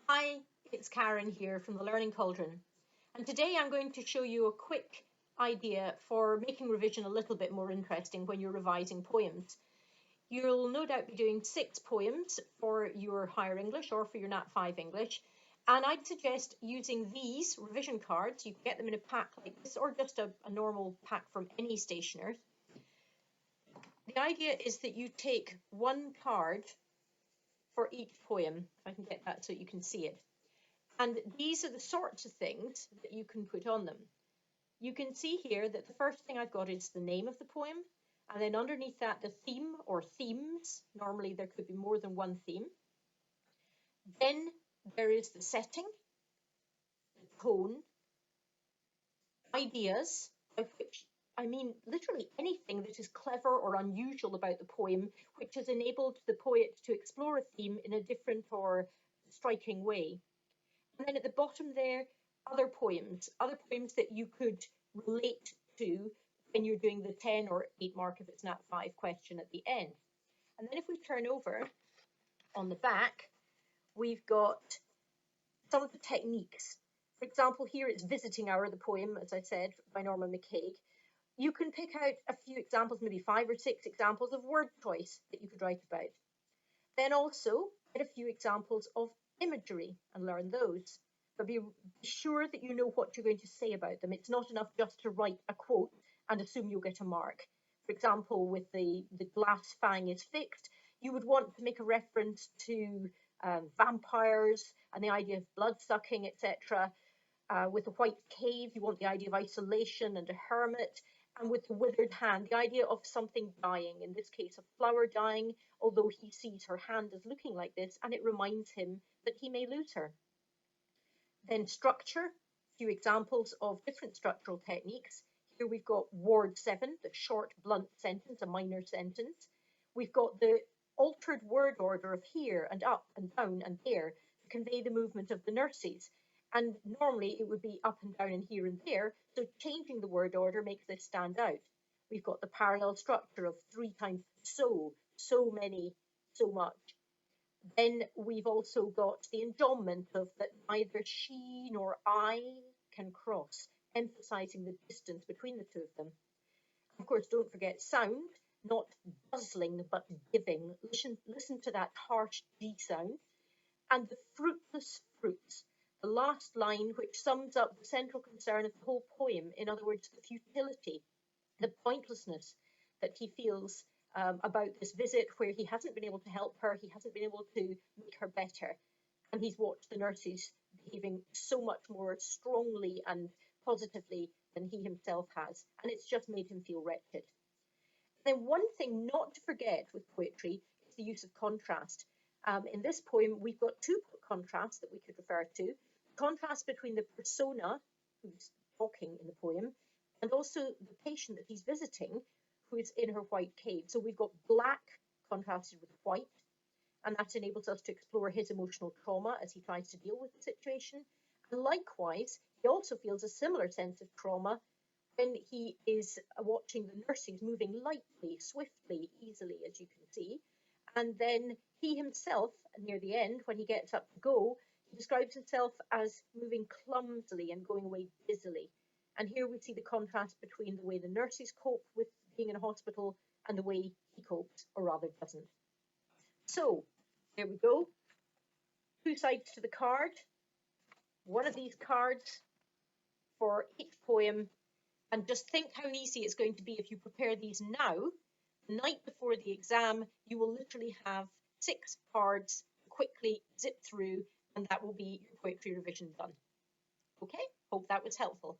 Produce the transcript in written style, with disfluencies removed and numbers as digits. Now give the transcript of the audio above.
Hi, it's Karen here from the Learning Cauldron, and today I'm going to show you a quick idea for making revision a little bit more interesting when you're revising poems. You'll no doubt be doing 6 poems for your higher English or for your Nat5 English, and I'd suggest using these revision cards. You can get them in a pack like this or just a normal pack from any stationer. The idea is that you take one card for each poem, if I can get that so you can see it. And these are the sorts of things that you can put on them. You can see here that the first thing I've got is the name of the poem, and then underneath that the theme or themes. Normally there could be more than one theme. Then there is the setting, the tone, ideas, by which I mean literally anything that is clever or unusual about the poem, which has enabled the poet to explore a theme in a different or striking way. And then at the bottom there, other poems that you could relate to when you're doing the 10 or 8 mark if it's Nat5 question at the end. And then if we turn over on the back, we've got some of the techniques. For example, here it's Visiting Hour, the poem, as I said, by Norman McCaig. You can pick out a few examples, maybe 5 or 6 examples of word choice that you could write about. Then also get a few examples of imagery and learn those. But be sure that you know what you're going to say about them. It's not enough just to write a quote and assume you'll get a mark. For example, with the glass fang is fixed, you would want to make a reference to vampires and the idea of blood sucking, etc. With the white cave, you want the idea of isolation and a hermit. And with the withered hand, the idea of something dying, in this case, a flower dying, although he sees her hand as looking like this, and it reminds him that he may lose her. Then structure, a few examples of different structural techniques. Here we've got word 7, the short, blunt sentence, a minor sentence. We've got the altered word order of here and up and down and there to convey the movement of the nurses. And normally it would be up and down and here and there, so changing the word order makes this stand out. We've got the parallel structure of 3 times so many, so much. Then we've also got the enjambment of that neither she nor I can cross, emphasizing the distance between the two of them. Of course, don't forget sound, not buzzling but giving. Listen to that harsh G sound. And the fruitless fruits, the last line which sums up the central concern of the whole poem, in other words, the futility, the pointlessness that he feels about this visit where he hasn't been able to help her, he hasn't been able to make her better, and he's watched the nurses behaving so much more strongly and positively than he himself has, and it's just made him feel wretched. Then one thing not to forget with poetry is the use of contrast. In this poem, we've got 2 contrasts that we could refer to. Contrast between the persona, who's talking in the poem, and also the patient that he's visiting, who is in her white cave. So we've got black contrasted with white, and that enables us to explore his emotional trauma as he tries to deal with the situation. And likewise, he also feels a similar sense of trauma when he is watching the nurses moving lightly, swiftly, easily, as you can see. And then he himself, near the end, when he gets up to go, he describes himself as moving clumsily and going away dizzily. And here we see the contrast between the way the nurses cope with being in a hospital and the way he copes, or rather doesn't. So, there we go. 2 sides to the card. One of these cards for each poem. And just think how easy it's going to be if you prepare these now. The night before the exam, you will literally have 6 cards, quickly zip through, and that will be your poetry revision done. Okay, hope that was helpful.